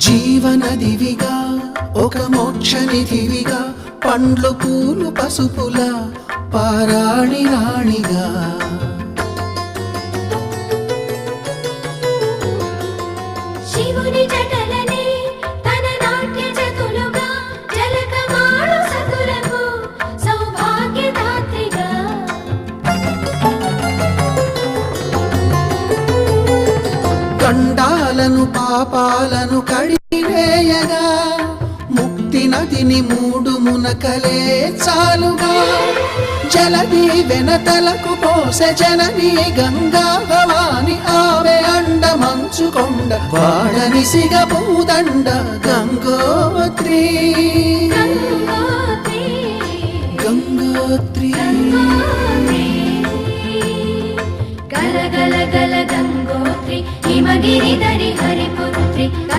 జీవనదివిగా ఒక మోక్షనిధివిగా పండ్లు పూలు పసుపుల పారాణి రాణిగా శివుని జటలనే తన నాట్య చతులుగా జలకమాడు సతులకు సౌభాగ్యదాత్రిగా గండాలను పాపాలను కడివేయగా ముక్తి నదిని మూడు మునకలే చాలుగా జలది వెనతలకు పోసె జనని గంగా భవాని ఆమె అండ మంచుకొండ వాడని సిగ పూదండ గంగోత్రి గంగోత్రి గల గల గల గంగోత్రి హిమగిరి దరి హరి